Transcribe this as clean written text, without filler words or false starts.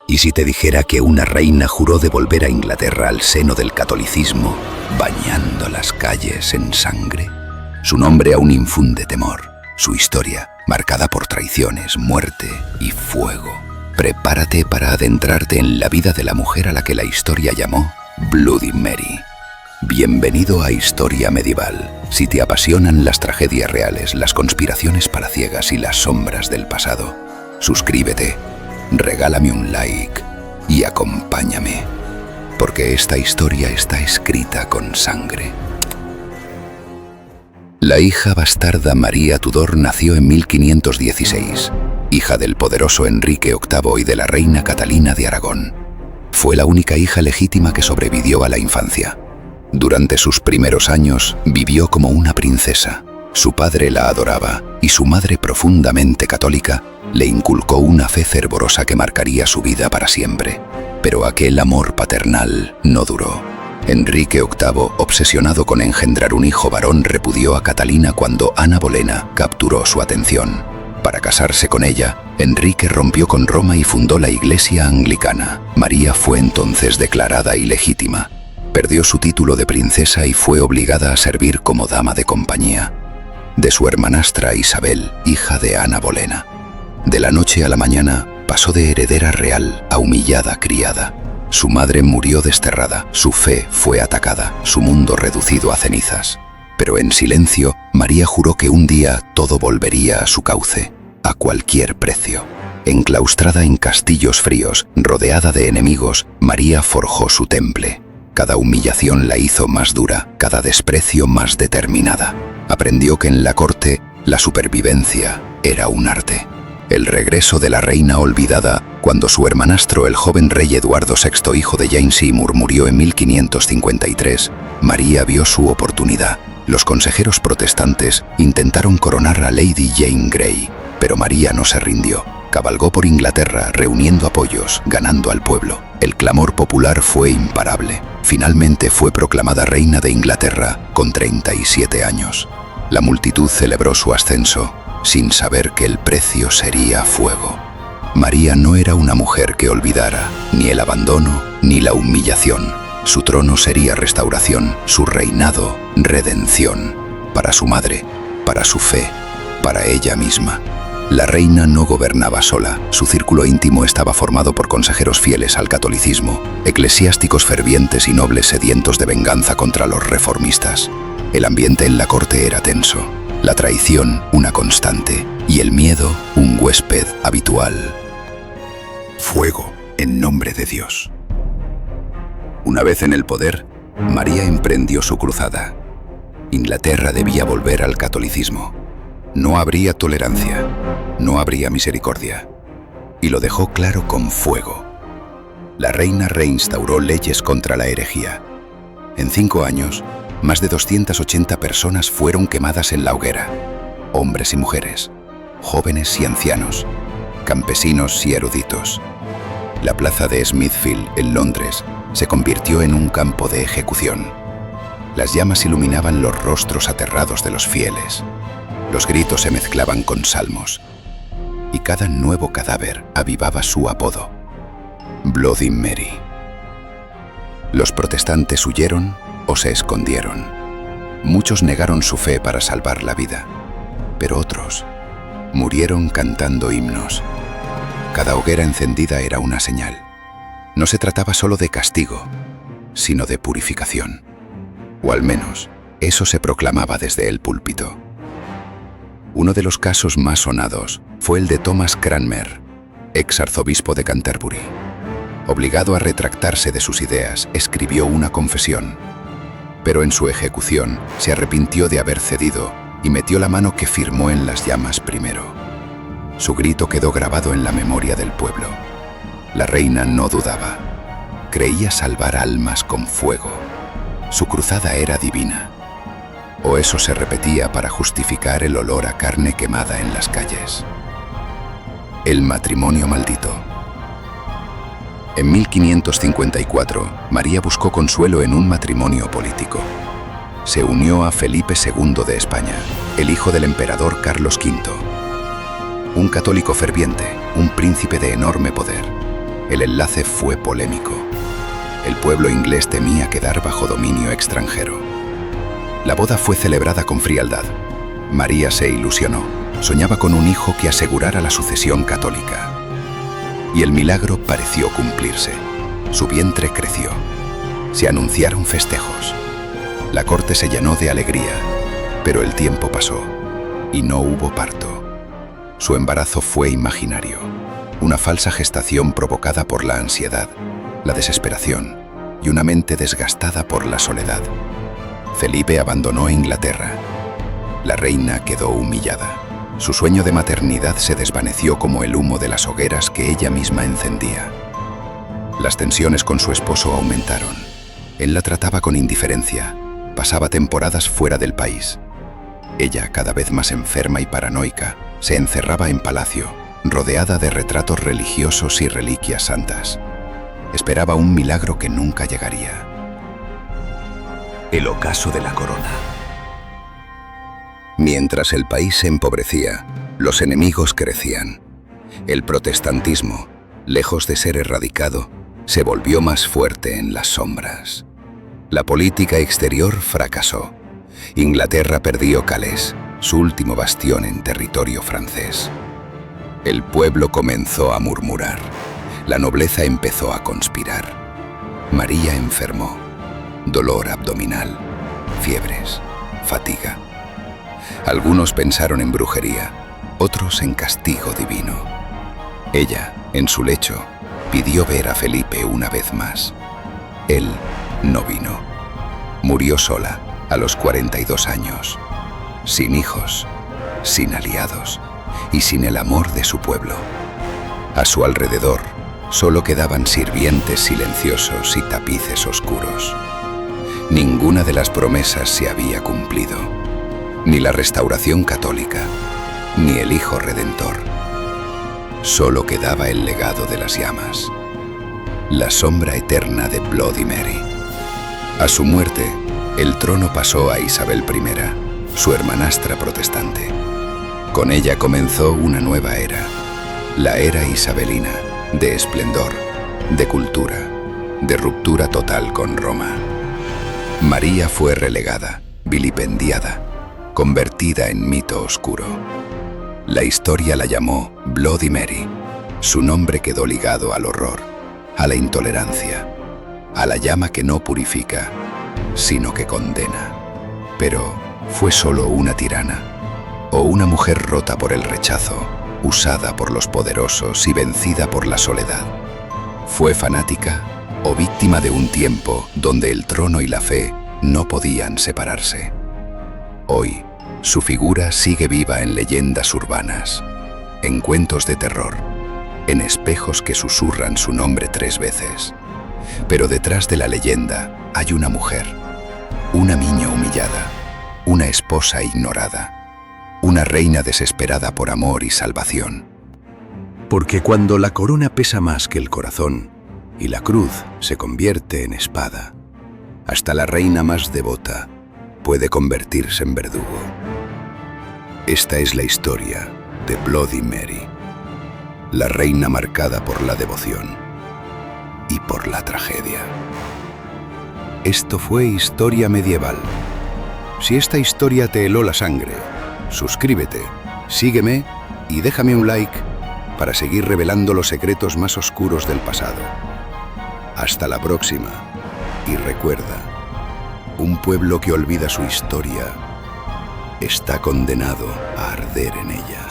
¿Y si te dijera que una reina juró devolver a Inglaterra al seno del catolicismo, bañando las calles en sangre? Su nombre aún infunde temor, su historia marcada por traiciones, muerte y fuego. Prepárate para adentrarte en la vida de la mujer a la que la historia llamó Bloody Mary. Bienvenido a Historia Medieval. Si te apasionan las tragedias reales, las conspiraciones palaciegas y las sombras del pasado, suscríbete, regálame un like y acompáñame, porque esta historia está escrita con sangre. La hija bastarda María Tudor nació en 1516, hija del poderoso Enrique VIII y de la reina Catalina de Aragón. Fue la única hija legítima que sobrevivió a la infancia. Durante sus primeros años vivió como una princesa. Su padre la adoraba y su madre, profundamente católica, le inculcó una fe fervorosa que marcaría su vida para siempre. Pero aquel amor paternal no duró. Enrique VIII, obsesionado con engendrar un hijo varón, repudió a Catalina cuando Ana Bolena capturó su atención. Para casarse con ella, Enrique rompió con Roma y fundó la Iglesia Anglicana. María fue entonces declarada ilegítima. Perdió su título de princesa y fue obligada a servir como dama de compañía de su hermanastra Isabel, hija de Ana Bolena. De la noche a la mañana pasó de heredera real a humillada criada. Su madre murió desterrada, su fe fue atacada, su mundo reducido a cenizas. Pero en silencio, María juró que un día todo volvería a su cauce, a cualquier precio. Enclaustrada en castillos fríos, rodeada de enemigos, María forjó su temple. Cada humillación la hizo más dura, cada desprecio más determinada. Aprendió que en la corte la supervivencia era un arte. El regreso de la reina olvidada, cuando su hermanastro, el joven rey Eduardo VI, hijo de Jane Seymour, murió en 1553, María vio su oportunidad. Los consejeros protestantes intentaron coronar a Lady Jane Grey, pero María no se rindió. Cabalgó por Inglaterra reuniendo apoyos, ganando al pueblo. El clamor popular fue imparable. Finalmente fue proclamada reina de Inglaterra con 37 años. La multitud celebró su ascenso, sin saber que el precio sería fuego. María no era una mujer que olvidara ni el abandono ni la humillación. Su trono sería restauración, su reinado, redención. Para su madre, para su fe, para ella misma. La reina no gobernaba sola. Su círculo íntimo estaba formado por consejeros fieles al catolicismo, eclesiásticos fervientes y nobles sedientos de venganza contra los reformistas. El ambiente en la corte era tenso, la traición una constante y el miedo un huésped habitual. Fuego en nombre de Dios. Una vez en el poder, María emprendió su cruzada. Inglaterra debía volver al catolicismo. No habría tolerancia, no habría misericordia. Y lo dejó claro con fuego. La reina reinstauró leyes contra la herejía. En 5 años, más de 280 personas fueron quemadas en la hoguera. Hombres y mujeres, jóvenes y ancianos, campesinos y eruditos. La plaza de Smithfield, en Londres, se convirtió en un campo de ejecución. Las llamas iluminaban los rostros aterrados de los fieles. Los gritos se mezclaban con salmos, y cada nuevo cadáver avivaba su apodo: Bloody Mary. Los protestantes huyeron o se escondieron. Muchos negaron su fe para salvar la vida, pero otros murieron cantando himnos. Cada hoguera encendida era una señal. No se trataba solo de castigo, sino de purificación. O al menos, eso se proclamaba desde el púlpito. Uno de los casos más sonados fue el de Thomas Cranmer, ex arzobispo de Canterbury. Obligado a retractarse de sus ideas, escribió una confesión. Pero en su ejecución se arrepintió de haber cedido y metió la mano que firmó en las llamas primero. Su grito quedó grabado en la memoria del pueblo. La reina no dudaba. Creía salvar almas con fuego. Su cruzada era divina. O eso se repetía para justificar el olor a carne quemada en las calles. El matrimonio maldito. En 1554, María buscó consuelo en un matrimonio político. Se unió a Felipe II de España, el hijo del emperador Carlos V. Un católico ferviente, un príncipe de enorme poder. El enlace fue polémico. El pueblo inglés temía quedar bajo dominio extranjero. La boda fue celebrada con frialdad. María se ilusionó. Soñaba con un hijo que asegurara la sucesión católica. Y el milagro pareció cumplirse. Su vientre creció. Se anunciaron festejos. La corte se llenó de alegría, pero el tiempo pasó y no hubo parto. Su embarazo fue imaginario, una falsa gestación provocada por la ansiedad, la desesperación y una mente desgastada por la soledad. Felipe abandonó Inglaterra. La reina quedó humillada. Su sueño de maternidad se desvaneció como el humo de las hogueras que ella misma encendía. Las tensiones con su esposo aumentaron. Él la trataba con indiferencia. Pasaba temporadas fuera del país. Ella, cada vez más enferma y paranoica, se encerraba en palacio, rodeada de retratos religiosos y reliquias santas. Esperaba un milagro que nunca llegaría. El ocaso de la corona. Mientras el país se empobrecía, los enemigos crecían. El protestantismo, lejos de ser erradicado, se volvió más fuerte en las sombras. La política exterior fracasó. Inglaterra perdió Calais, su último bastión en territorio francés. El pueblo comenzó a murmurar. La nobleza empezó a conspirar. María enfermó. Dolor abdominal, fiebres, fatiga. Algunos pensaron en brujería, otros en castigo divino. Ella, en su lecho, pidió ver a Felipe una vez más. Él no vino. Murió sola a los 42 años, sin hijos, sin aliados y sin el amor de su pueblo. A su alrededor solo quedaban sirvientes silenciosos y tapices oscuros. Ninguna de las promesas se había cumplido, ni la restauración católica, ni el Hijo Redentor. Solo quedaba el legado de las llamas, la sombra eterna de Bloody Mary. A su muerte, el trono pasó a Isabel I, su hermanastra protestante. Con ella comenzó una nueva era, la era isabelina, de esplendor, de cultura, de ruptura total con Roma. María fue relegada, vilipendiada, convertida en mito oscuro. La historia la llamó Bloody Mary. Su nombre quedó ligado al horror, a la intolerancia, a la llama que no purifica, sino que condena. Pero fue solo una tirana, o una mujer rota por el rechazo, usada por los poderosos y vencida por la soledad. Fue fanática o víctima de un tiempo donde el trono y la fe no podían separarse. Hoy, su figura sigue viva en leyendas urbanas, en cuentos de terror, en espejos que susurran su nombre 3 veces. Pero detrás de la leyenda hay una mujer, una niña humillada, una esposa ignorada, una reina desesperada por amor y salvación. Porque cuando la corona pesa más que el corazón y la cruz se convierte en espada, hasta la reina más devota puede convertirse en verdugo. Esta es la historia de Bloody Mary, la reina marcada por la devoción y por la tragedia. Esto fue Historia Medieval. Si esta historia te heló la sangre, suscríbete, sígueme y déjame un like para seguir revelando los secretos más oscuros del pasado. Hasta la próxima. Y recuerda, un pueblo que olvida su historia está condenado a arder en ella.